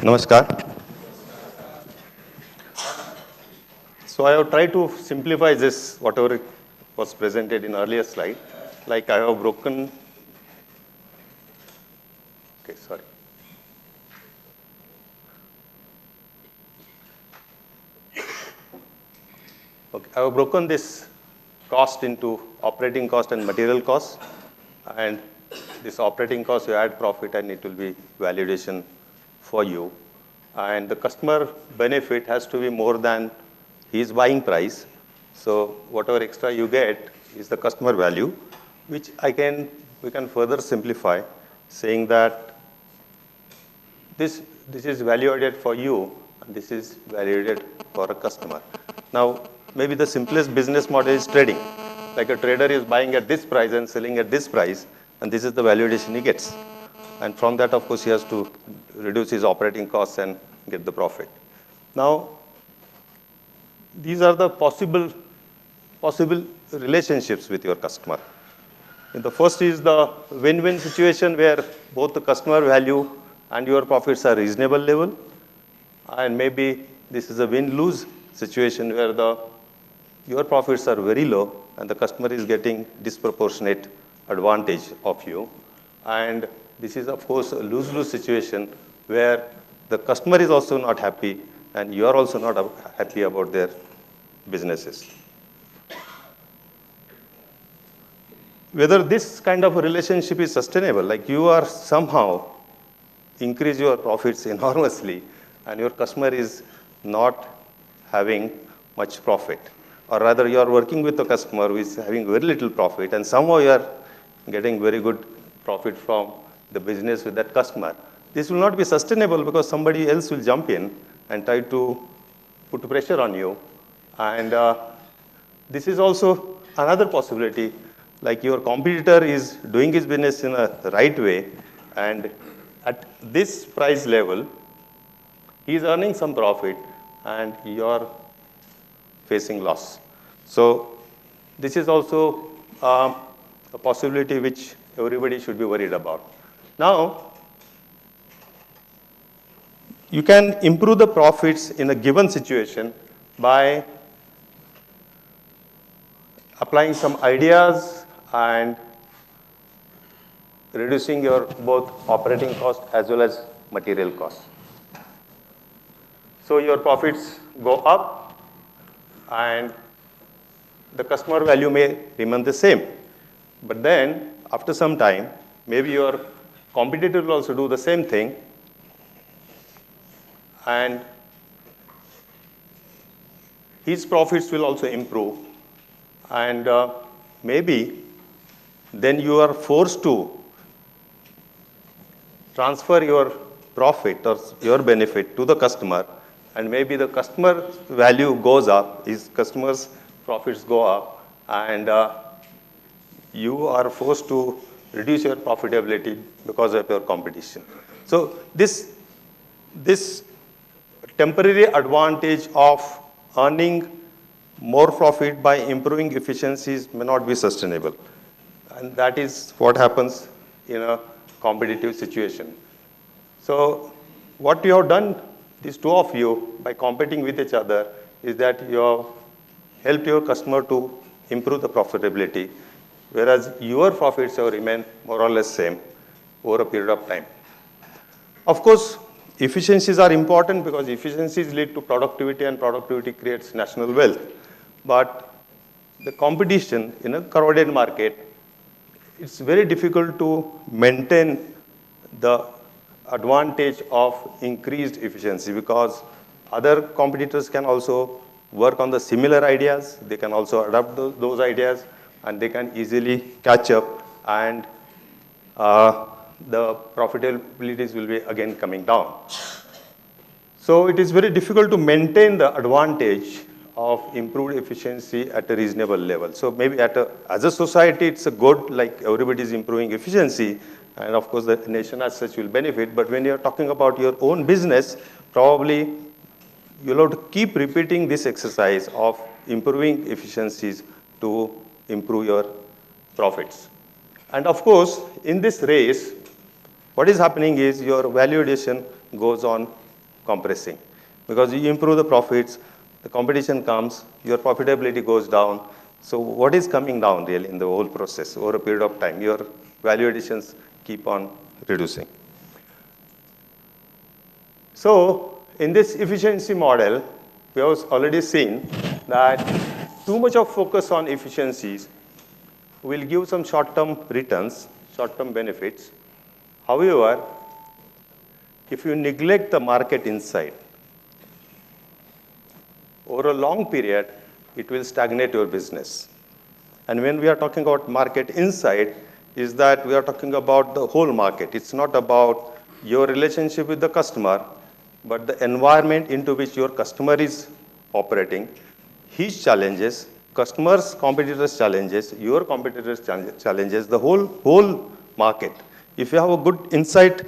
Namaskar. So I have tried to simplify this, whatever was presented in earlier slide. Like I have broken, okay, sorry. Okay, I have broken this cost into operating cost and material cost. And this operating cost, you add profit and it will be valuation for you. And the customer benefit has to be more than his buying price. So whatever extra you get is the customer value, which we can further simplify, saying that this is value added for you, and this is value added for a customer. Now, maybe the simplest business model is trading. Like a trader is buying at this price and selling at this price, and this is the value addition he gets. And from that, of course, he has to reduce his operating costs and get the profit. Now, these are the possible relationships with your customer. And the first is the win-win situation where both the customer value and your profits are reasonable level. And maybe this is a win-lose situation where your profits are very low and the customer is getting disproportionate advantage of you. And this is, of course, a lose-lose situation where the customer is also not happy and you are also not happy about their businesses. Whether this kind of a relationship is sustainable, like you are somehow increase your profits enormously and your customer is not having much profit. Or rather, you are working with a customer who is having very little profit and somehow you are getting very good profit from the business with that customer. This will not be sustainable because somebody else will jump in and try to put pressure on you. And this is also another possibility, like your competitor is doing his business in a right way, and at this price level, he is earning some profit, and you are facing loss. So this is also a possibility which everybody should be worried about. Now, you can improve the profits in a given situation by applying some ideas and reducing your both operating cost as well as material cost. So your profits go up and the customer value may remain the same. But then after some time, maybe your competitor will also do the same thing and his profits will also improve. And maybe then you are forced to transfer your profit or your benefit to the customer, and maybe the customer value goes up, his customer's profits go up, and you are forced to reduce your profitability because of your competition. So this temporary advantage of earning more profit by improving efficiencies may not be sustainable. And that is what happens in a competitive situation. So what you have done, these two of you, by competing with each other, is that you have helped your customer to improve the profitability, whereas your profits have remained more or less same over a period of time. Of course, efficiencies are important because efficiencies lead to productivity and productivity creates national wealth. But the competition in a crowded market, it's very difficult to maintain the advantage of increased efficiency because other competitors can also work on the similar ideas. They can also adopt those ideas and they can easily catch up and the profitabilities will be again coming down. So it is very difficult to maintain the advantage of improved efficiency at a reasonable level. So maybe as a society, it's a good, like everybody is improving efficiency, and of course the nation as such will benefit. But when you're talking about your own business, probably you'll have to keep repeating this exercise of improving efficiencies to improve your profits. And of course, in this race, what is happening is your value addition goes on compressing. Because you improve the profits, the competition comes, your profitability goes down. So what is coming down really in the whole process over a period of time? Your value additions keep on reducing. So in this efficiency model, we have already seen that too much of focus on efficiencies will give some short-term returns, short-term benefits. However, if you neglect the market insight, over a long period, it will stagnate your business. And when we are talking about market insight, is that we are talking about the whole market. It's not about your relationship with the customer, but the environment into which your customer is operating, his challenges, customers, competitors' challenges, your competitors' challenges, the whole market. If you have a good insight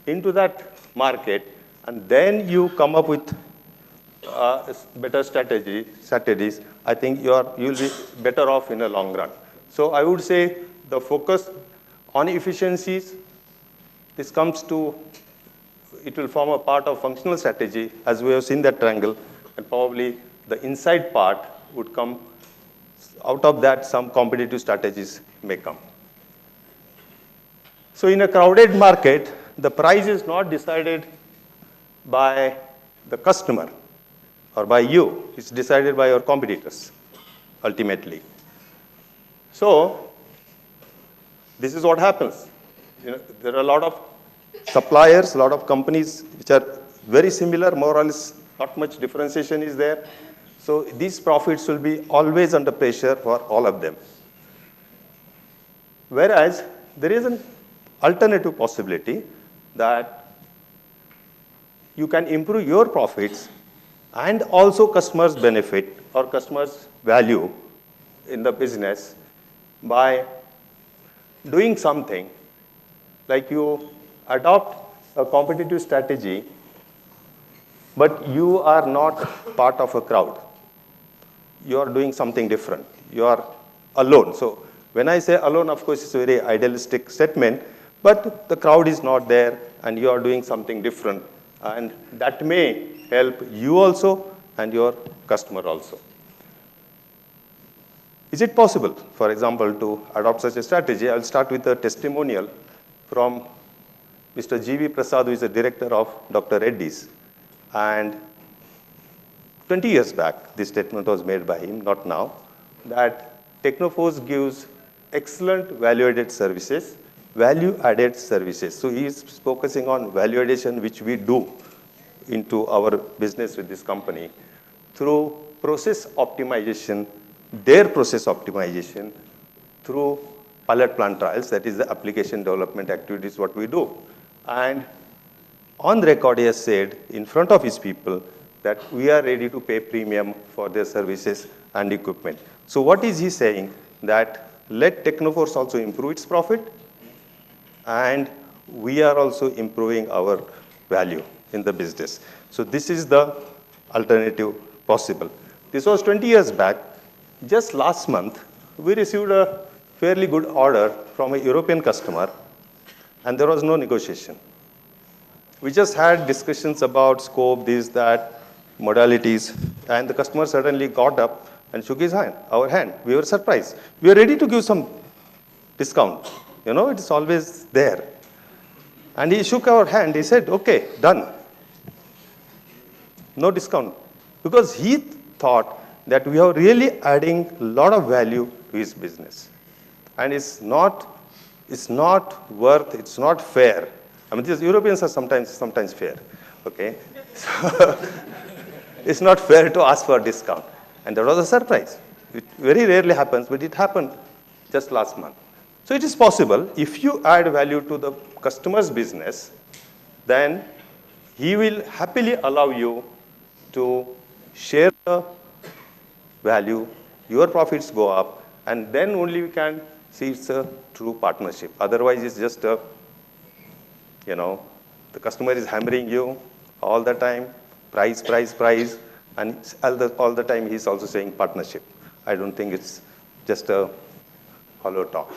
into that market, and then you come up with better strategies, I think you'll be better off in the long run. So I would say the focus on efficiencies, this comes to, it will form a part of functional strategy, as we have seen that triangle, and probably the inside part would come, out of that some competitive strategies may come. So in a crowded market, the price is not decided by the customer or by you, it's decided by your competitors, ultimately. So this is what happens. There are a lot of suppliers, a lot of companies which are very similar, more or less, not much differentiation is there. So these profits will be always under pressure for all of them. Whereas there is an alternative possibility that you can improve your profits and also customers benefit or customers value in the business by doing something like you adopt a competitive strategy, but you are not part of a crowd. You are doing something different. You are alone. So when I say alone, of course, it's a very idealistic statement, but the crowd is not there and you are doing something different. And that may help you also and your customer also. Is it possible, for example, to adopt such a strategy? I'll start with a testimonial from Mr. G.V. Prasad, who is the director of Dr. Reddy's. And 20 years back, this statement was made by him, not now, that Technoforce gives excellent value-added services. So he is focusing on value addition, which we do into our business with this company through process optimization, their process optimization, through pilot plant trials, that is the application development activities, what we do. And on the record, he has said in front of his people that we are ready to pay premium for their services and equipment. So what is he saying? That let Technoforce also improve its profit, and we are also improving our value in the business. So this is the alternative possible. This was 20 years back. Just last month, we received a fairly good order from a European customer, and there was no negotiation. We just had discussions about scope, this, that, modalities, and the customer suddenly got up and shook his hand, our hand. We were surprised. We were ready to give some discount. It's always there. And he shook our hand. He said, okay, done. No discount. Because he thought that we are really adding a lot of value to his business. And it's not worth, it's not fair. I mean, these Europeans are sometimes fair, okay? So it's not fair to ask for a discount. And that was a surprise. It very rarely happens, but it happened just last month. So it is possible, if you add value to the customer's business, then he will happily allow you to share the value, your profits go up, and then only we can see it's a true partnership. Otherwise, it's just a, the customer is hammering you all the time, price, and all the time he's also saying partnership. I don't think it's just a hollow talk.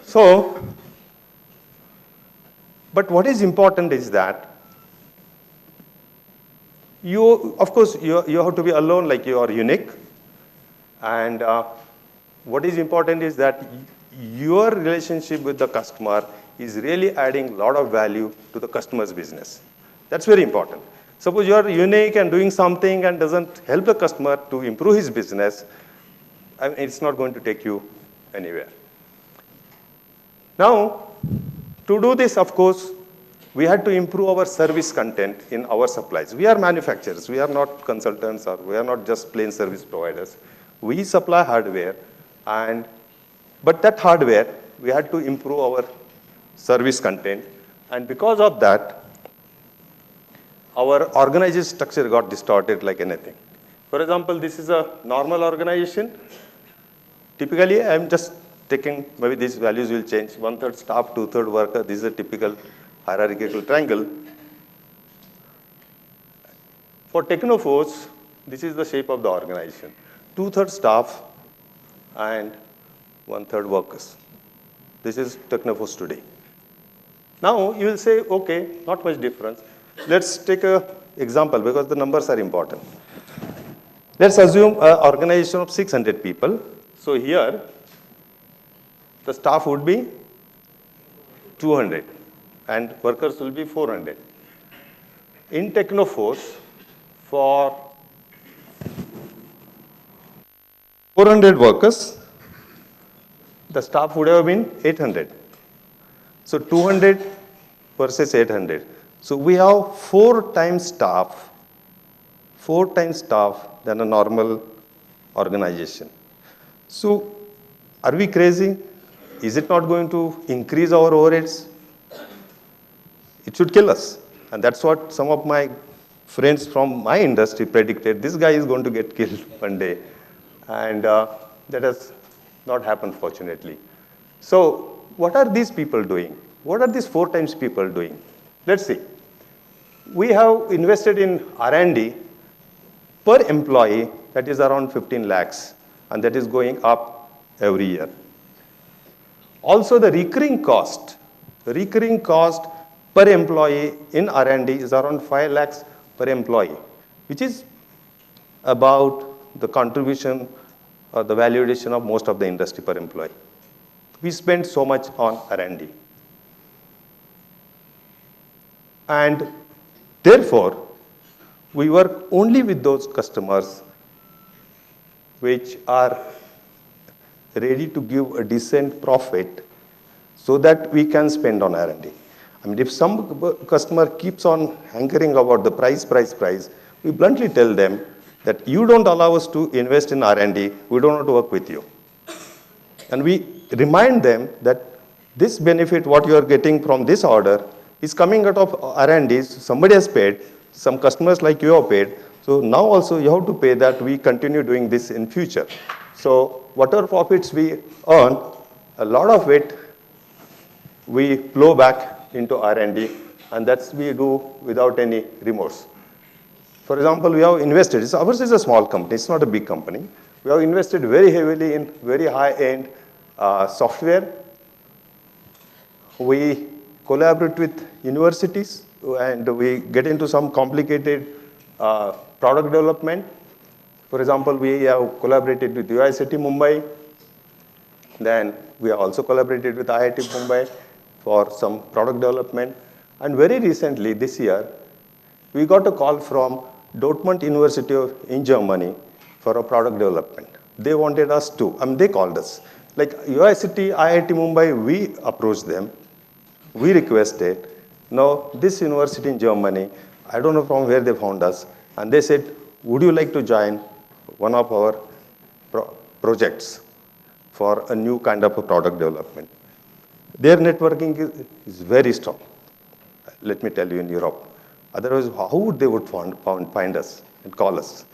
So But what is important is that of course, you have to be alone, like you are unique. And what is important is that your relationship with the customer is really adding a lot of value to the customer's business. That's very important. Suppose you are unique and doing something and doesn't help the customer to improve his business, I mean, it's not going to take you anywhere. Now, to do this, of course, we had to improve our service content in our supplies. We are manufacturers. We are not consultants, or we are not just plain service providers. We supply hardware, but that hardware, we had to improve our service content. And because of that, our organization structure got distorted like anything. For example, this is a normal organization. Typically, I'm just taking, maybe these values will change. 1/3 staff, 2/3 worker. This is a typical hierarchical triangle. For Technoforce, this is the shape of the organization. 2/3 staff and 1/3 workers. This is Technoforce today. Now, you will say, okay, not much difference. Let's take an example because the numbers are important. Let's assume an organization of 600 people. So here, the staff would be 200 and workers will be 400. In Technoforce, for 400 workers, the staff would have been 800. So 200 versus 800. So we have 4 times staff than a normal organization. So are we crazy? Is it not going to increase our overheads? It should kill us. And that's what some of my friends from my industry predicted. This guy is going to get killed one day. And that has not happened, fortunately. So what are these people doing? What are these 4 times people doing? Let's see. We have invested in R&D per employee, that is around 15 lakhs, and that is going up every year. Also, the recurring cost per employee in R&D is around 5 lakhs per employee, which is about the contribution or the valuation of most of the industry per employee. We spend so much on R&D. And therefore, we work only with those customers which are ready to give a decent profit so that we can spend on R&D. I mean, if some customer keeps on hankering about the price, we bluntly tell them that you don't allow us to invest in R&D, we don't want to work with you. And we remind them that this benefit, what you are getting from this order, is coming out of R&D. Somebody has paid, some customers like you have paid. So now also you have to pay that. We continue doing this in future. So whatever profits we earn, a lot of it we flow back into R&D, and that's we do without any remorse. For example, we have invested. Ours is a small company. It's not a big company. We have invested very heavily in very high-end software. We collaborate with universities, and we get into some complicated product development. For example, we have collaborated with UICT Mumbai. Then we have also collaborated with IIT Mumbai for some product development. And very recently, this year, we got a call from Dortmund University in Germany for a product development. They wanted us to, they called us. Like UICT, IIT Mumbai, we approached them. We requested. Now, this university in Germany, I don't know from where they found us, and they said, would you like to join one of our projects for a new kind of a product development? Their networking is very strong, let me tell you, in Europe. Otherwise, how would they find us and call us?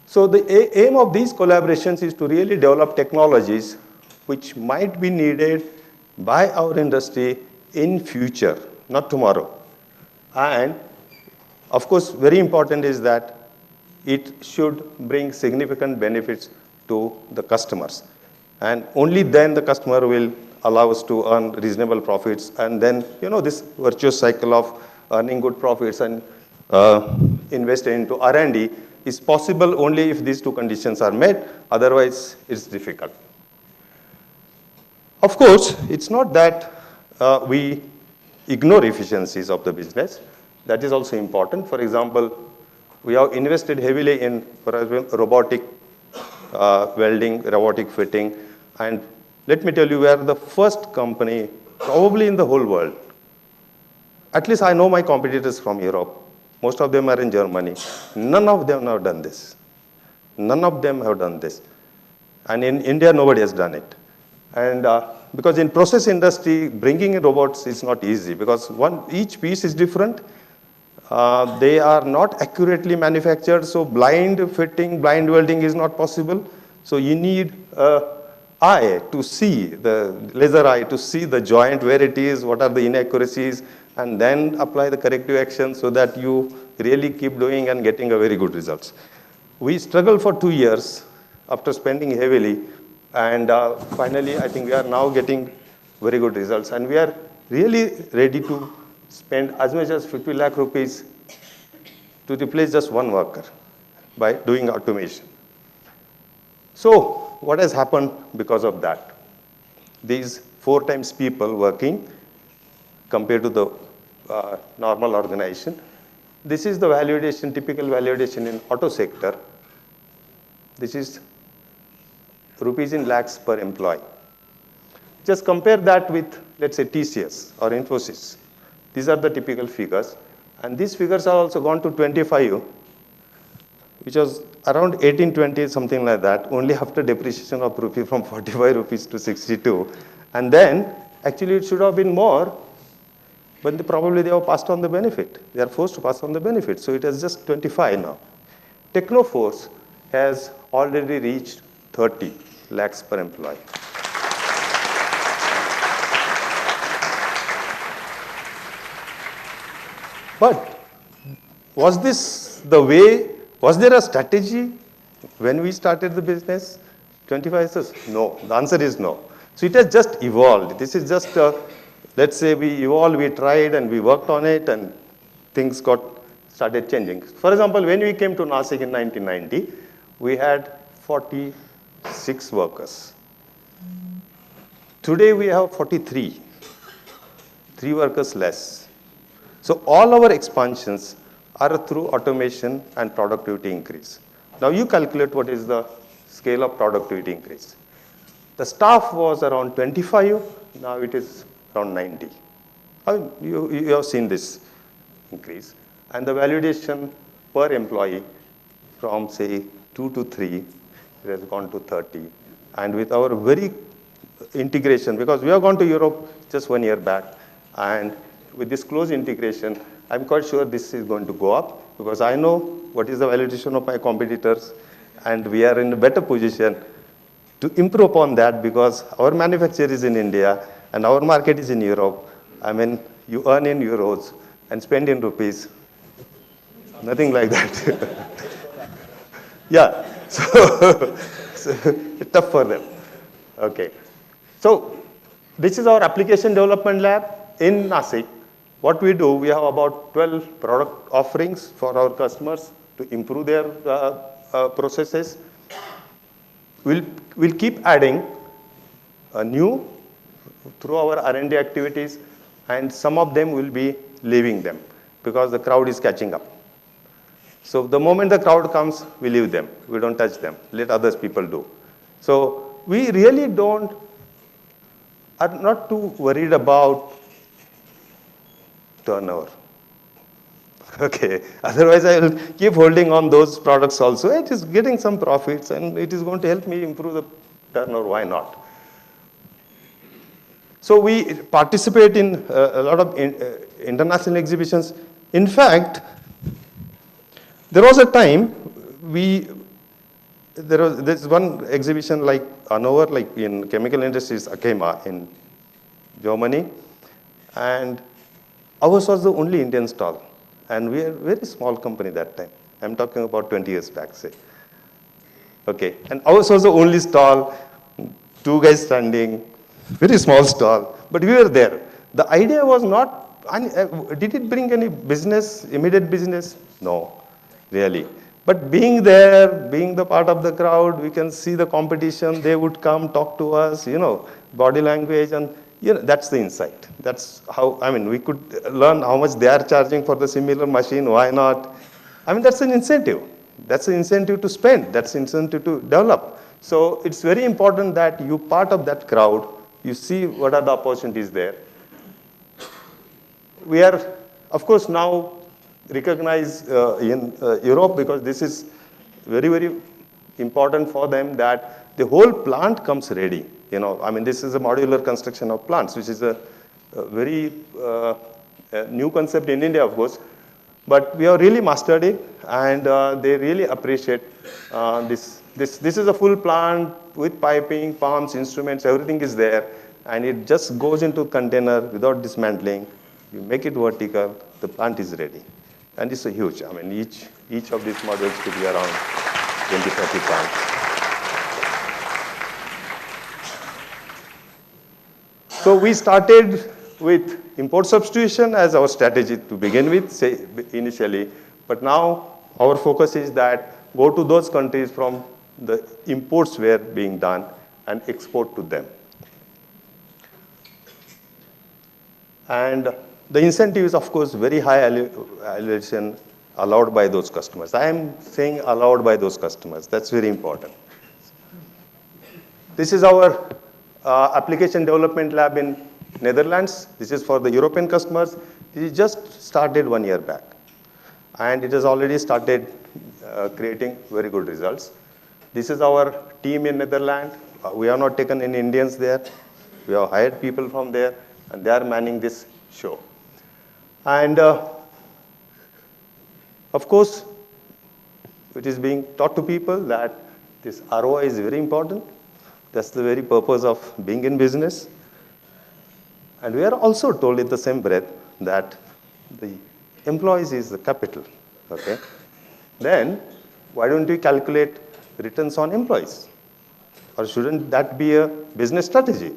So the aim of these collaborations is to really develop technologies which might be needed by our industry in future, not tomorrow. And of course, very important is that it should bring significant benefits to the customers. And only then the customer will allow us to earn reasonable profits. And then, this virtuous cycle of earning good profits and invest into R&D is possible only if these two conditions are met. Otherwise, it's difficult. Of course, it's not that we ignore efficiencies of the business. That is also important. For example, we have invested heavily in, for example, robotic welding, robotic fitting. And let me tell you, we are the first company, probably in the whole world. At least I know my competitors from Europe. Most of them are in Germany. None of them have done this. None of them have done this. And in India, nobody has done it. And because in process industry, bringing in robots is not easy because each piece is different. They are not accurately manufactured, so blind fitting, blind welding is not possible. So you need an eye to see, the laser eye to see the joint, where it is, what are the inaccuracies, and then apply the corrective action so that you really keep doing and getting a very good results. We struggled for 2 years after spending heavily, and finally, I think we are now getting very good results. And we are really ready to spend as much as 50 lakh rupees to replace just one worker by doing automation. So what has happened because of that? These 4 times people working compared to the normal organization. This is the valuation, typical valuation in auto sector. This is rupees in lakhs per employee. Just compare that with, let's say, TCS or Infosys. These are the typical figures. And these figures are also gone to 25, which was around 1820, something like that, only after depreciation of rupee from 45 rupees to 62. And then, actually, it should have been more, but probably they have passed on the benefit. They are forced to pass on the benefit. So it is just 25 now. Technoforce has already reached 30 lakhs per employee. But was this the way, was there a strategy when we started the business? 25 says no. The answer is no. So it has just evolved. This is just, let's say we evolved, we tried and we worked on it and things started changing. For example, when we came to Nashik in 1990, we had 46 workers. Today we have 43, 3 workers less. So all our expansions are through automation and productivity increase. Now you calculate what is the scale of productivity increase. The staff was around 25, now it is around 90. You have seen this increase. And the validation per employee from say 2 to 3, it has gone to 30. And with our very integration, because we have gone to Europe just 1 year back, and with this close integration, I'm quite sure this is going to go up because I know what is the validation of my competitors, and we are in a better position to improve upon that because our manufacture is in India and our market is in Europe. I mean, you earn in euros and spend in rupees. Nothing like that. Yeah, so it's tough for them. Okay. So this is our application development lab in Nashik. What we do, we have about 12 product offerings for our customers to improve their processes. We'll keep adding new through our R&D activities, and some of them will be leaving them because the crowd is catching up. So the moment the crowd comes, we leave them. We don't touch them. Let others people do. So we really are not too worried about turnover. Okay. Otherwise, I will keep holding on those products also. It is getting some profits, and it is going to help me improve the turnover. Why not? So we participate in a lot of international exhibitions. In fact, there was a time there's one exhibition like Hannover, like in chemical industries, ACHEMA in Germany, and ours was the only Indian stall. And we are a very small company that time. I'm talking about 20 years back, say. Okay, and ours was the only stall, 2 guys standing, very small stall, but we were there. The idea was not, did it bring any business, immediate business? No, really. But being there, being the part of the crowd, we can see the competition, they would come talk to us, body language, and that's the insight. That's how, we could learn how much they are charging for the similar machine, why not? That's an incentive. That's an incentive to spend. That's an incentive to develop. So it's very important that you part of that crowd, you see what are the opportunities there. We are, of course, now recognized in Europe because this is very, very important for them that the whole plant comes ready. This is a modular construction of plants, which is a very new concept in India, of course. But we have really mastered it, and they really appreciate this. This is a full plant with piping, pumps, instruments, everything is there, and it just goes into container without dismantling. You make it vertical, the plant is ready. And it's a huge, each of these modules could be around 20, 30 plants. So we started with import substitution as our strategy to begin with, say, initially. But now our focus is that go to those countries from the imports were being done and export to them. And the incentive is, of course, very high allocation allowed by those customers. I am saying allowed by those customers. That's very important. This is our application development lab in Netherlands. This is for the European customers. This just started 1 year back. And it has already started creating very good results. This is our team in Netherlands. We have not taken any Indians there. We have hired people from there, and they are manning this show. And of course, it is being taught to people that this ROI is very important. That's the very purpose of being in business. And we are also told in the same breath that the employees is the capital, okay? Then why don't we calculate returns on employees? Or shouldn't that be a business strategy?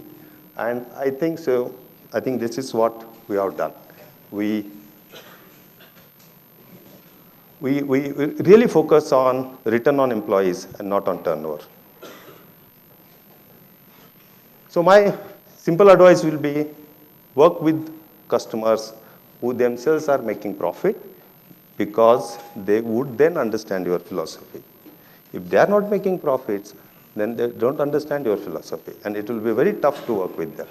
And I think so. I think this is what we have done. We really focus on return on employees and not on turnover. So my simple advice will be work with customers who themselves are making profit because they would then understand your philosophy. If they are not making profits, then they don't understand your philosophy, and it will be very tough to work with them.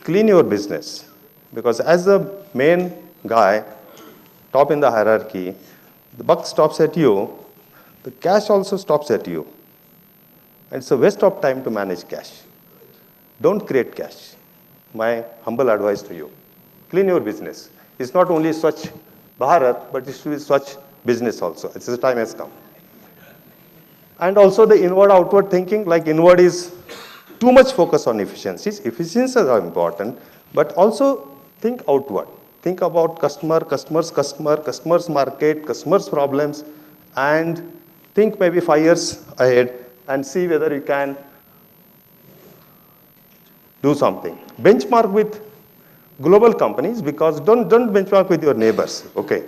Clean your business, because as the main guy, top in the hierarchy, the buck stops at you, the cash also stops at you. And it's a waste of time to manage cash. Don't create cash. My humble advice to you. Clean your business. It's not only Swachh Bharat, but it should be Swachh business also. It's the time has come. And also the inward-outward thinking, like inward is too much focus on efficiencies. Efficiencies are important, but also think outward. Think about customers market, customers' problems, and think maybe 5 years ahead and see whether you can do something. Benchmark with global companies, because don't benchmark with your neighbors, okay?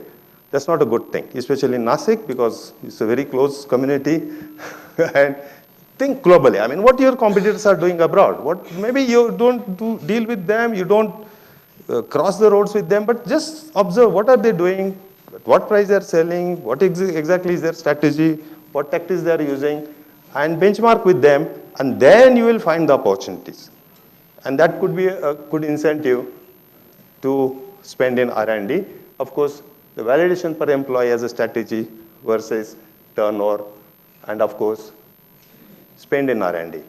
That's not a good thing, especially in Nasik, because it's a very close community. And think globally. I mean, what your competitors are doing abroad. Maybe you don't deal with them, you don't cross the roads with them, but just observe what are they doing, at what price they're selling, what exactly is their strategy, what tactics they're using, and benchmark with them, and then you will find the opportunities. And that could be a good incentive to spend in R&D. Of course, the validation per employee as a strategy versus turnover, and of course, spend in R&D.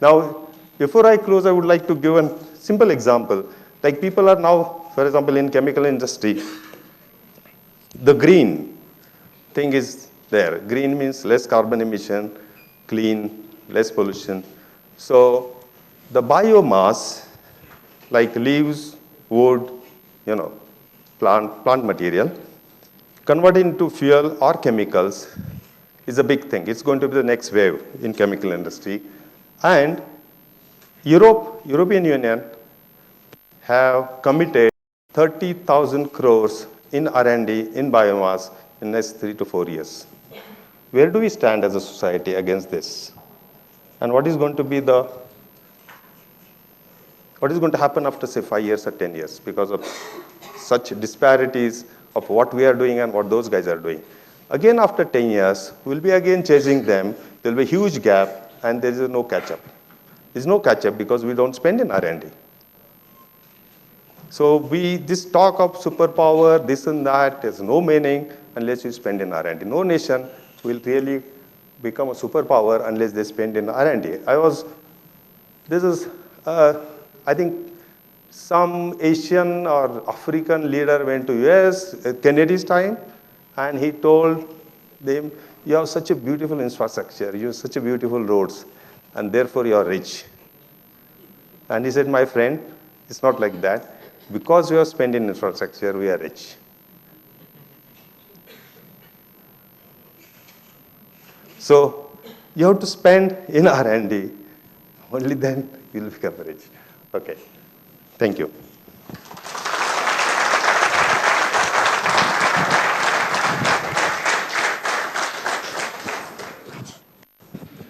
Now, before I close, I would like to give a simple example. Like people are now, for example, in chemical industry, the green thing is there. Green means less carbon emission, clean, less pollution. So the biomass, like leaves, wood, plant material, converted into fuel or chemicals is a big thing. It's going to be the next wave in chemical industry. And European Union have committed 30,000 crores in R&D in biomass in the next 3 to 4 years. Where do we stand as a society against this? And what is going to happen after, say, 5 years or 10 years because of such disparities of what we are doing and what those guys are doing? Again, after 10 years, we'll be again chasing them. There'll be a huge gap, and there is no catch-up. There's no catch-up because we don't spend in R&D. So this talk of superpower, this and that, has no meaning unless you spend in R&D. No nation will really become a superpower unless they spend in R&D. I think some Asian or African leader went to US at Kennedy's time, and he told them, you have such a beautiful infrastructure, you have such a beautiful roads, and therefore you are rich. And he said, my friend, it's not like that. Because we have spent in infrastructure, we are rich. So you have to spend in R&D. Only then you will become rich. Okay. Thank you.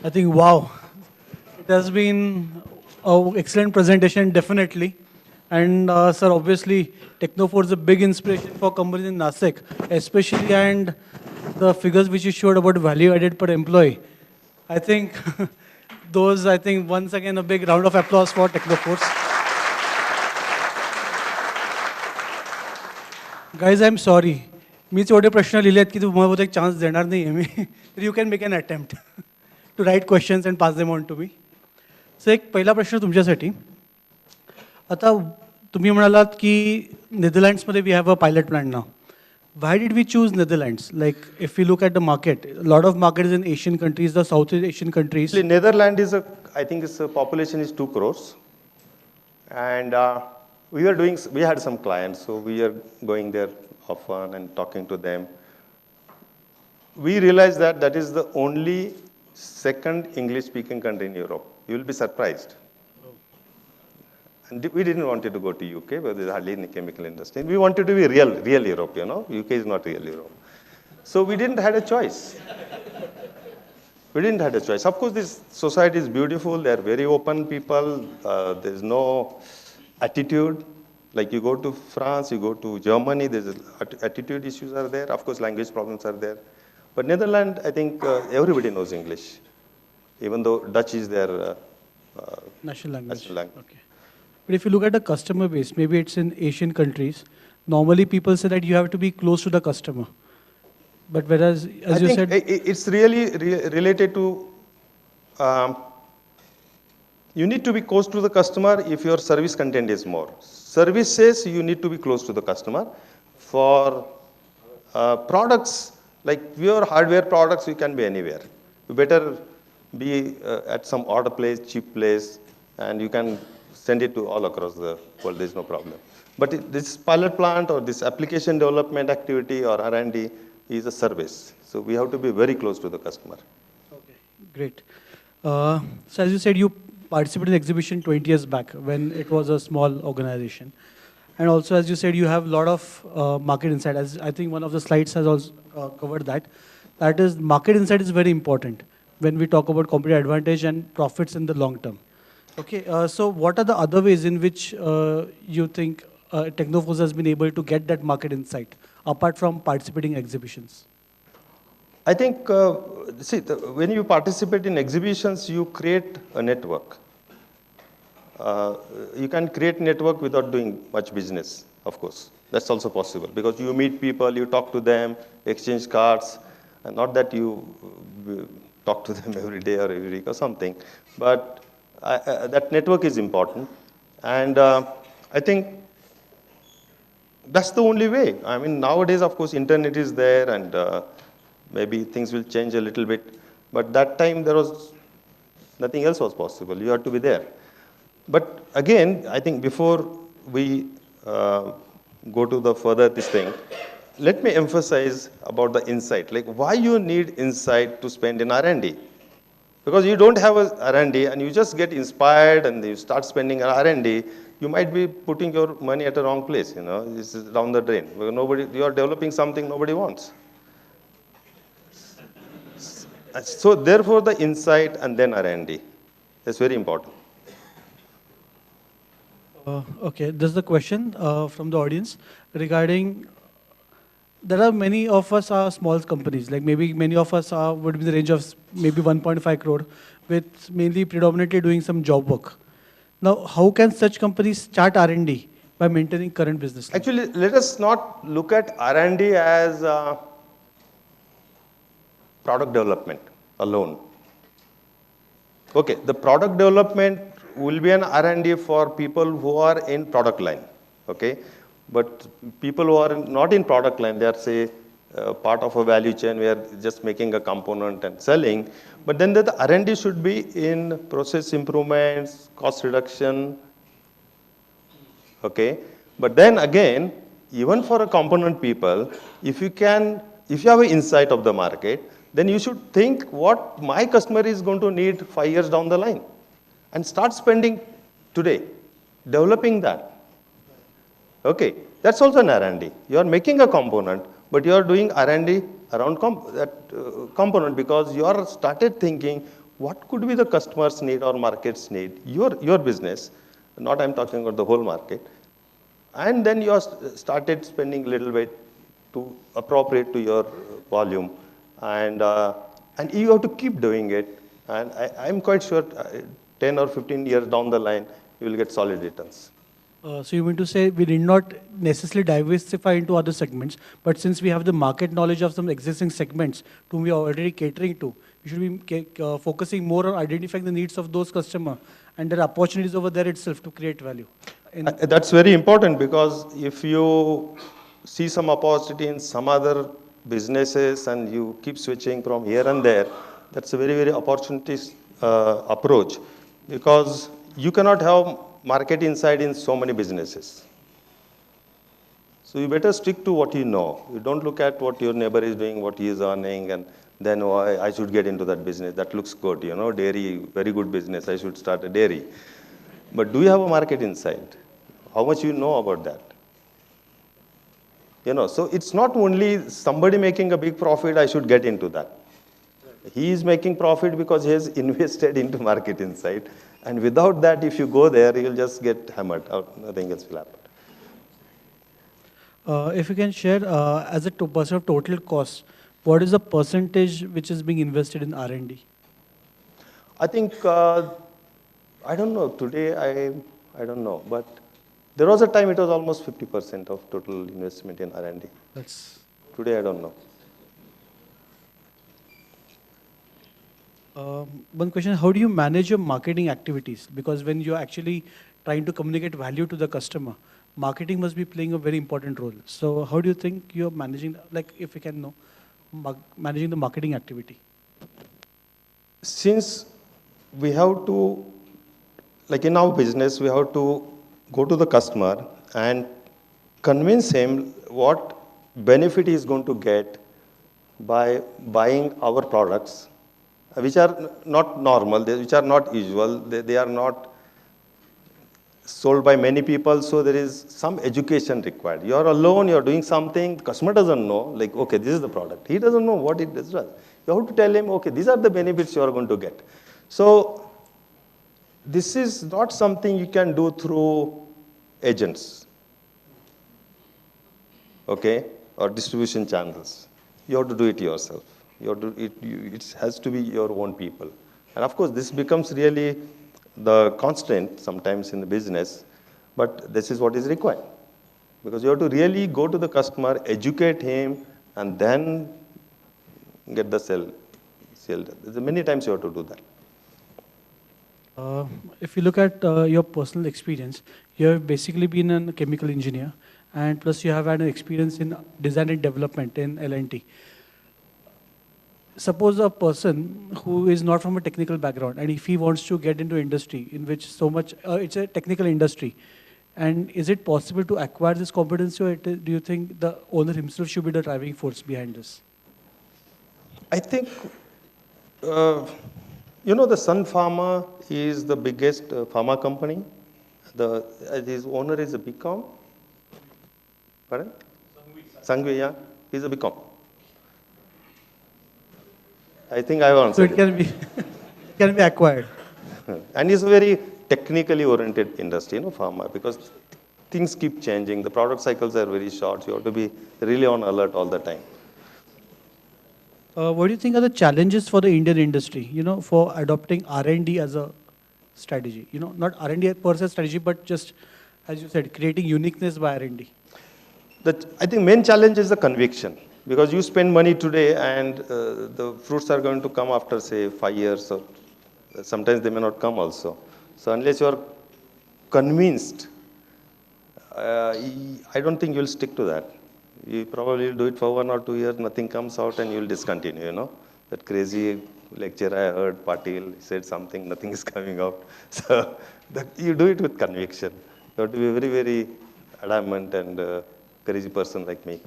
I think, wow, it has been an excellent presentation, definitely. And sir, obviously, Technoforce is a big inspiration for companies in Nashik, especially, and the figures which you showed about value added per employee. I think once again, a big round of applause for Technoforce. Guys, I'm sorry. मी एवढे प्रश्न लिहिले आहेत की तुम्हाला बहुत एक chance देणार नाही आहे मी. You can make an attempt to write questions and pass them on to me. So एक पहिला प्रश्न तुमच्यासाठी. आता तुम्ही म्हणालात की नेदरलँड्समध्ये we have a pilot plant now. Why did we choose Netherlands? Like, if we look at the market, a lot of markets in Asian countries, the Southeast Asian countries. Netherlands is I think its population is 2 crores. And we had some clients, so we are going there often and talking to them. We realized that that is the only second English-speaking country in Europe. You will be surprised. And we didn't want to go to UK, because there's hardly any chemical industry. We wanted to be real Europe, you know. UK is not real Europe. So we didn't have a choice. We didn't have a choice. Of course, this society is beautiful. They're very open people. There's no attitude. Like you go to France, you go to Germany, there's attitude issues are there. Of course, language problems are there. But Netherlands, I think everybody knows English, even though Dutch is their national language. Okay. But if you look at the customer base, maybe it's in Asian countries, normally people say that you have to be close to the customer. But whereas, as you said, it's really related to, you need to be close to the customer if your service content is more. Services, you need to be close to the customer. For products, like your hardware products, you can be anywhere. You better be at some order place, cheap place, and you can send it to all across the world, there's no problem. But this pilot plant or this application development activity or R&D is a service. So we have to be very close to the customer. Okay, great. So as you said, you participated in the exhibition 20 years back when it was a small organization. And also, as you said, you have a lot of market insight. As I think one of the slides has also covered that. That is, market insight is very important when we talk about competitive advantage and profits in the long term. Okay, so what are the other ways in which you think Technoforce has been able to get that market insight, apart from participating in exhibitions? I think, when you participate in exhibitions, you create a network. You can create network without doing much business, of course. That's also possible, because you meet people, you talk to them, exchange cards, and not that you talk to them every day or every week or something, but that network is important. And I think that's the only way. I mean, nowadays, of course, internet is there, and maybe things will change a little bit. But that time, there was nothing else was possible. You had to be there. But again, I think before we go to the further this thing, let me emphasize about the insight. Like, why you need insight to spend in R&D? Because you don't have a R&D and you just get inspired and you start spending on R&D, you might be putting your money at the wrong place, This is down the drain. Because you are developing something nobody wants. So therefore the insight and then R&D. That's very important. Okay, this is the question from the audience regarding, there are many of us are small companies, like maybe many of us are would be in the range of maybe 1.5 crore with mainly predominantly doing some job work. Now, how can such companies start R&D by maintaining current business line? Actually, let us not look at R&D as product development alone. Okay, the product development will be an R&D for people who are in product line, okay? But people who are not in product line, they are, say, part of a value chain where just making a component and selling. But then the R&D should be in process improvements, cost reduction, okay? But then again, even for a component people, if you have an insight of the market, then you should think what my customer is going to need 5 years down the line and start spending today, developing that. Okay, that's also an R&D. You are making a component, but you are doing R&D around that component because you are started thinking what could be the customer's need or market's need, your business, not I'm talking about the whole market. And then you are started spending a little bit to appropriate to your volume. And you have to keep doing it. And I'm quite sure 10 or 15 years down the line, you will get solid returns. So you mean to say we did not necessarily diversify into other segments, but since we have the market knowledge of some existing segments to we are already catering to, we should be focusing more on identifying the needs of those customers and there are opportunities over there itself to create value. That's very important because if you see some opportunity in some other businesses and you keep switching from here and there, that's a very, very opportunity approach because you cannot have market insight in so many businesses. So you better stick to what you know. You don't look at what your neighbor is doing, what he is earning, and then I should get into that business. That looks good, dairy, very good business. I should start a dairy. But do you have a market insight? How much you know about that? So it's not only somebody making a big profit, I should get into that. He is making profit because he has invested into market insight. And without that, if you go there, you'll just get hammered out. Nothing else will happen. If you can share, as a percent of total cost, what is the percentage which is being invested in R&D? I think, I don't know. Today, I don't know. But there was a time it was almost 50% of total investment in R&D. Today, I don't know. One question, how do you manage your marketing activities? Because when you're actually trying to communicate value to the customer, marketing must be playing a very important role. So how do you think you're managing, like if you can know, managing the marketing activity? Since we have to, like in our business, we have to go to the customer and convince him what benefit he is going to get by buying our products, which are not normal, which are not usual, they are not sold by many people, so there is some education required. You are alone, you are doing something, customer doesn't know, like, okay, this is the product. He doesn't know what it does. You have to tell him, okay, these are the benefits you are going to get. So this is not something you can do through agents, okay, or distribution channels. You have to do it yourself. It has to be your own people. And of course, this becomes really the constraint sometimes in the business, but this is what is required. Because you have to really go to the customer, educate him, and then get the sale. Many times you have to do that. If you look at your personal experience, you have basically been a chemical engineer, and plus you have had an experience in design and development in L&T. Suppose a person who is not from a technical background, and if he wants to get into industry in which so much, it's a technical industry, and is it possible to acquire this competency, or do you think the owner himself should be the driving force behind this? I think You know, the Sun Pharma is the biggest pharma company. His owner is a BCom. Pardon? Sangvi, yeah. He's a BCom. I think I have So answered it can be, can be acquired. And it's a very technically oriented industry, pharma, because things keep changing. The product cycles are very short. You have to be really on alert all the time. What do you think are the challenges for the Indian industry, for adopting R&D as a strategy? Not R&D per se strategy, but just, as you said, creating uniqueness by R&D. I think main challenge is the conviction, because you spend money today and the fruits are going to come after, say, 5 years, or sometimes they may not come also. So unless you are convinced, I don't think you'll stick to that. You probably will do it for 1 or 2 years, nothing comes out, and you'll discontinue, That crazy lecture I heard, Patil, he said something, nothing is coming out. So you do it with conviction. You have to be very, very adamant and crazy person like me.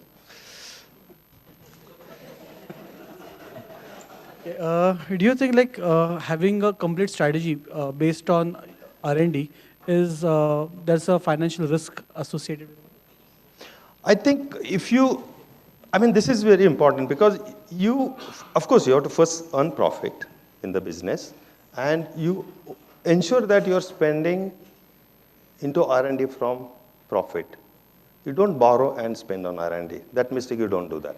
Do you think having a complete strategy based on R&D is there's a financial risk associated with it? I think this is very important, because of course, you have to first earn profit in the business, and you ensure that you're spending into R&D from profit. You don't borrow and spend on R&D. That mistake, you don't do that.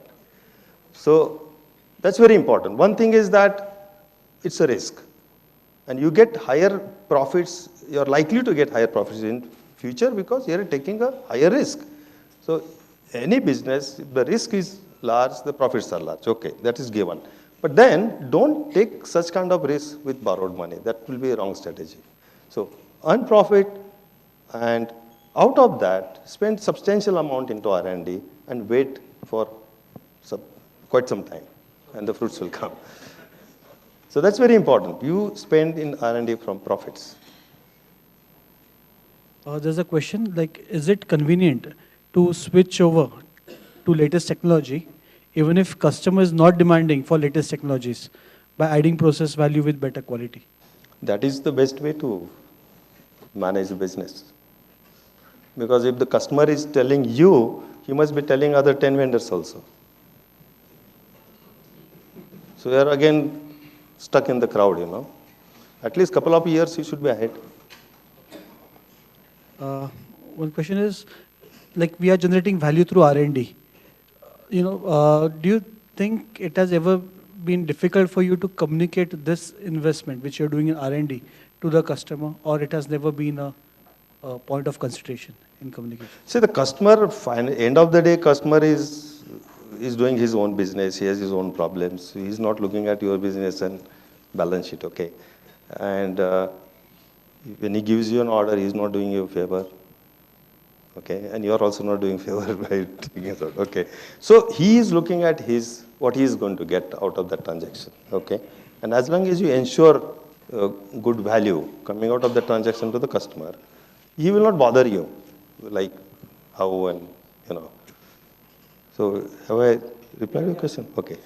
So that's very important. One thing is that it's a risk. And you get higher profits, you're likely to get higher profits in future because you're taking a higher risk. So any business, if the risk is large, the profits are large. Okay, that is given. But then don't take such kind of risk with borrowed money. That will be a wrong strategy. So earn profit, and out of that, spend substantial amount into R&D and wait for quite some time, and the fruits will come. So that's very important. You spend in R&D from profits. There's a question, is it convenient to switch over to latest technology, even if customer is not demanding for latest technologies, by adding process value with better quality? That is the best way to manage the business. Because if the customer is telling you, he must be telling other 10 vendors also. So we are again stuck in the crowd, At least couple of years you should be ahead. One question is, we are generating value through R&D. Do you think it has ever been difficult for you to communicate this investment, which you're doing in R&D, to the customer, or it has never been a point of consideration in communication? See, the customer, end of the day, customer is doing his own business. He has his own problems. He's not looking at your business and balance sheet, okay? And when he gives you an order, he's not doing you a favor, okay? And you're also not doing favor by taking it out, okay? So he is looking at what he is going to get out of that transaction, okay? And as long as you ensure good value coming out of the transaction to the customer, he will not bother you, like how and, So have I replied to your question? Okay.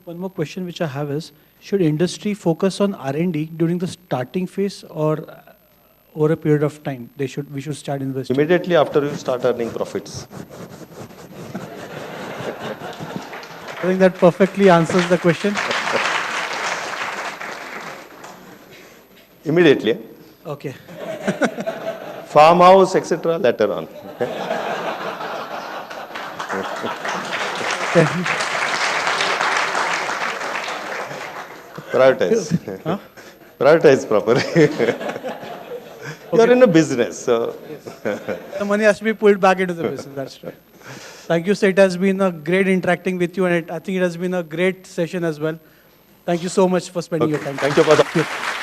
One more question which I have is, should industry focus on R&D during the starting phase or over a period of time? We should start investing? Immediately after you start earning profits. I think that perfectly answers the question. Immediately. Okay. Farmhouse, etc. later on. Okay? Prioritize. Huh? Prioritize properly. You're in a business, so. The money has to be pulled back into the business, that's right. Thank you, sir. It has been a great interacting with you, and I think it has been a great session as well. Thank you so much for spending your time. Thank you for that.